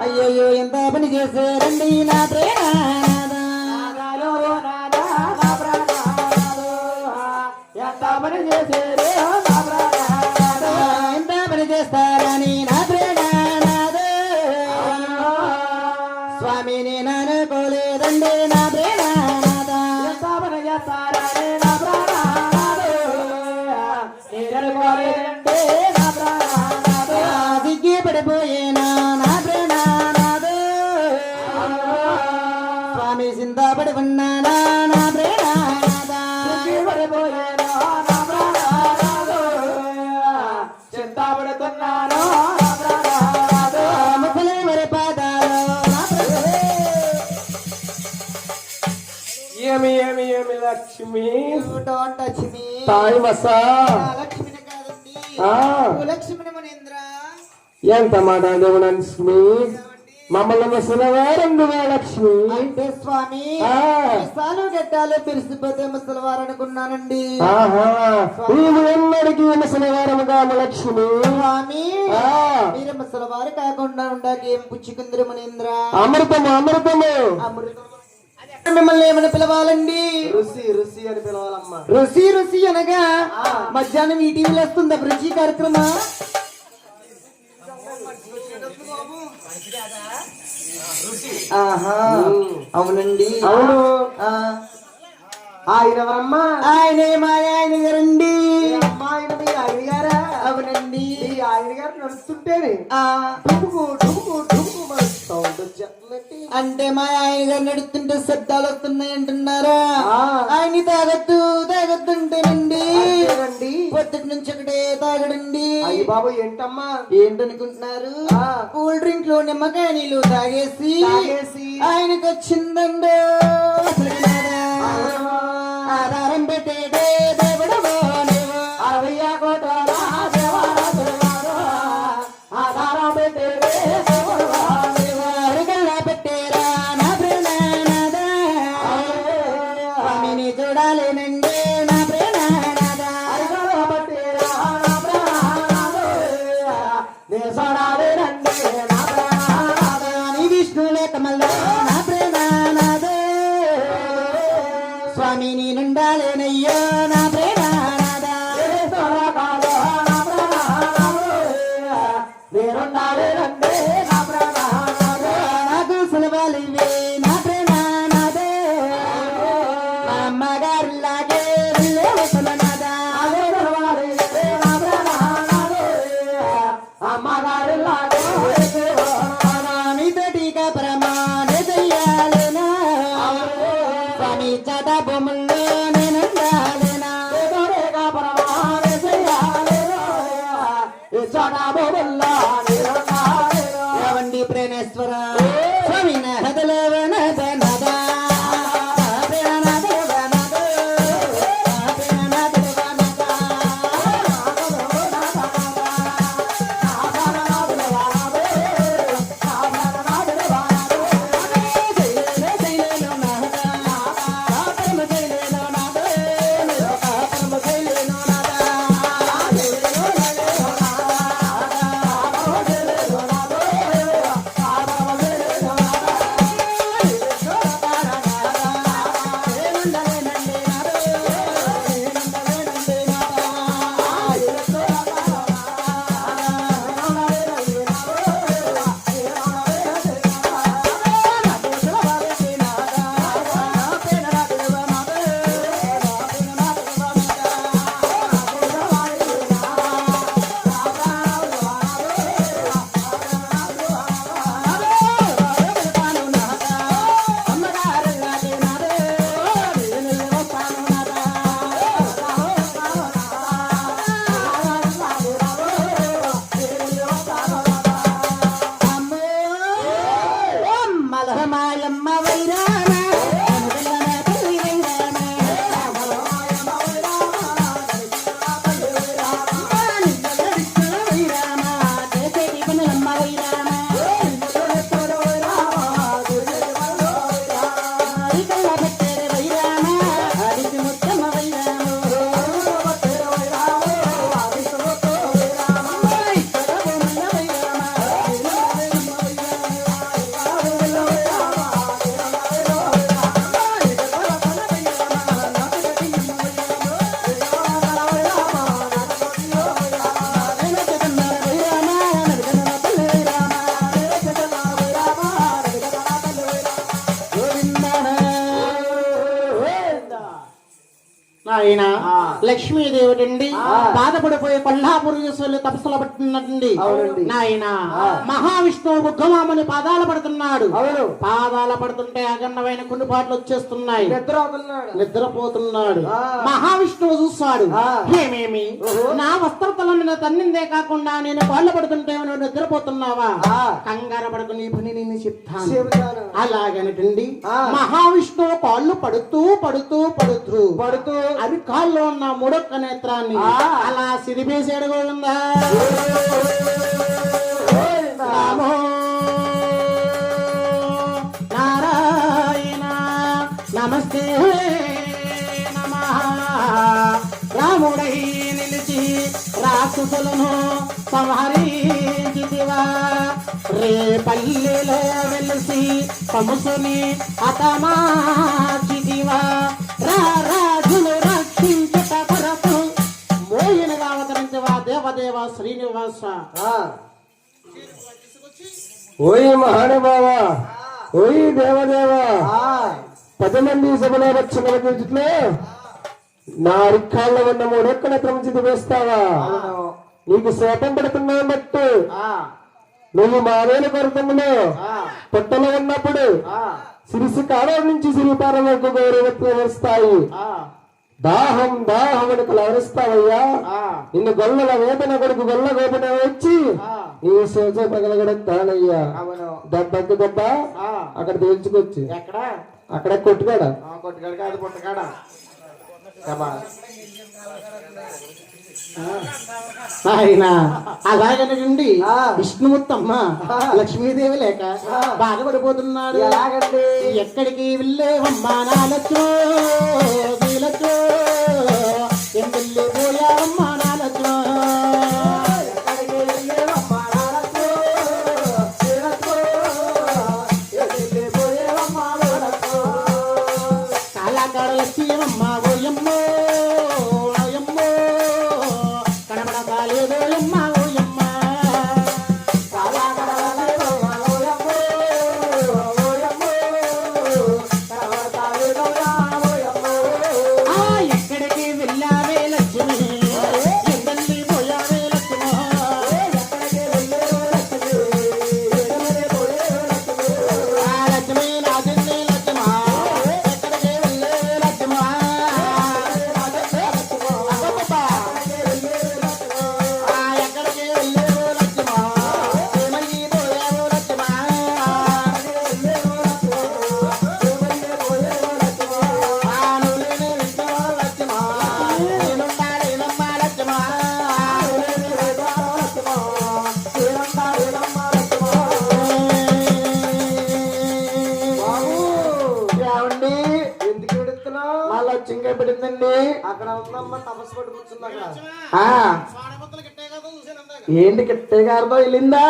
అయ్యో ఎంత పని చేశారండి నా ప్రేమ ఎంత పని చేస్తారని నా ప్రేమ స్వామి నేను అనుకోలేదండి నా ప్రేమ ఎంత పని చేస్తారని నా దిగ్గి పడిపోయేనా నా ప్రేమ స్వామి చింతపడి ఉన్నానా నా ప్రేమ పడిపోయేనా చింతపడుతున్నాను ముసలి మరి పాదాలు ఏమి ఏమి ఏమి లక్ష్మి డోంట్ టచ్ మీ తాయి మసా లక్ష్మిని కాదండి లక్ష్మిని మనేంద్ర ఎంత మాట లక్ష్మి మమ్మల్ని ముసలివారండి లక్ష్మి అంటే స్వామి సాలు గట్టాలు పిలిచిపోతే ముసలివారు అనుకున్నానండి నీవు ఎన్నడికి ముసలివారముగా లక్ష్మి స్వామి మీరు ముసలివారు కాకుండా ఉండకేం పుచ్చుకుందరు మనేంద్ర అమృతము అమృతము అమృతం మిమ్మల్ని ఏమని పిలవాలండి రుచి రుచి అని పిలవాలమ్మా రుచి రుచి అనగా మధ్యాహ్నం ఈ టీవీలో వస్తుందా రుచి కార్యక్రమం అవునండి అవును ఆయన ఎవరమ్మా ఆయనే మా ఆయన గారండి ఆయన మీ ఆయన గారా అవునండి ఆయన గారు నడుస్తుంటేనే డుముకు డుముకు డుముకు సౌండ్ వచ్చేస్తున్నట్టు అంటే మా ఆయన గారు నడుస్తుంటే శబ్దాలు వస్తున్నాయి అంటున్నారా ఆయన తాగొద్దు తాగొద్దుంటేనండి పొద్దుటి నుంచి ఒకటే తాగడండి అయ్యి బాబు ఏంటమ్మా ఏంటనుకుంటున్నారు కూల్ డ్రింక్ లో నిమ్మకాయ నీళ్ళు తాగేసి ఆయనకు వచ్చిందండి ఆధారం పెట్టేదే దేవుడు అరవయ్య కోటాల ఆధారం పెట్టేదే దేవుడు అరగల్లా పెట్టేరా నా ప్రేమనాదా స్వామిని చూడాలేనండి నా ప్రేమనాదా అరగల్లా పెట్టేరా నా ప్రేమనాదా నే చూడాలేనండి నా ప్రేమనాదా నీ విష్ణులే కమల్లో నా ప్రేమనాదా స్వామి నీ నుండాలేనయ్యో నా ప్రేమనాదా నాకు సులభాలివే నా ప్రేమనాదే మా అమ్మగారిలాగే సులనాదా అమ్మగారిలాగే నీతోటి కపరమానే చెయ్యాలేనా స్వామి చాట బొమ్మల్లో నేనుండాలేనా కపరమానే చెయ్యాలేనా చాట బొమ్మల్లో ఏవండి ప్రేణేశ్వర స్వామి నదలవనదనదా లక్ష్మీదేవిటండి బాధపడిపోయి కొల్లాపురీశ్వరులు తపస్సులు పడుతున్నట్టండి అవునండి. నాయన మహావిష్ణువు బుగ్గమామని పాదాలు పడుతున్నాడు అవును. పాదాలు పడుతుంటే అగన్నమైన కుండుపాట్లు వచ్చేస్తున్నాయి నిద్ర అవుతున్నాడు. నిద్రపోతున్నాడు మహావిష్ణువు చూస్తాడు ఏమేమి నా వస్త్రతలను తన్నిందే కాకుండా నేను కాళ్ళు పడుతుంటే నువ్వు నిద్రపోతున్నావా కంగారు పడుకు నీ పని నేను చెప్తాను చెబుతాను. అలాగనటండి మహావిష్ణువు కాళ్ళు పడుతూ పడుతూ పడుతూ పడుతూ అవి కాళ్ళు ఉన్న మూడొక్క నేత్రాన్ని అలా సిరిపేసాడు గోవిందా రామో నారాయణ నమస్తే నమః రాముడై నిలిచి రాక్షసులను సంహరించితివా రే పల్లెలో వెలిసి కంసుని హతమార్చితివా రా రాజును రక్షించుట కొరకు మోయినగా అవతరించవా దేవదేవ శ్రీనివాస ఓయ్ మహానుభావ, ఓయ్ దేవదేవ, 10 మంది సభలో వచ్చిన వీటిలో నా రిక్కాళ్ళ ఉన్న 3 ఒక్క నేత్రం చితి వేస్తావా? నీకు శాపం పడుతున్నా బట్టు నువ్వు మావేల కొరతములో పొట్టలో ఉన్నప్పుడు సిరిసి కాలం నుంచి సిరిపారం వరకు గౌరవత్వం వస్తాయి. దాహం దాహం అని కలవరిస్తావయ్యా. నిన్ను గొల్లల వేదన కొడుకు గొల్ల గోపన వచ్చి నీ సోచ పగలగడం తానయ్యా. దెబ్బకి దెబ్బ అక్కడ తేల్చుకొచ్చి అక్కడ కొట్టుకాడా ఆయన అలాగనండి విష్ణుమూర్తమ్మ లక్ష్మీదేవి లేక బాధపడిపోతున్నాడు. ఎలాగండి? ఎక్కడికి వెళ్ళేవమ్మా నాలచో వీలచో ఎందెల్లి పోయావమ్మా నాలచో కాలాకాడల శివమ్మ ఓయమ్మో అక్కడ ఉందమ్మా తపస్సు పడి కూర్చుందా? ఏంటి కిట్టగారితో వెళ్ళిందా?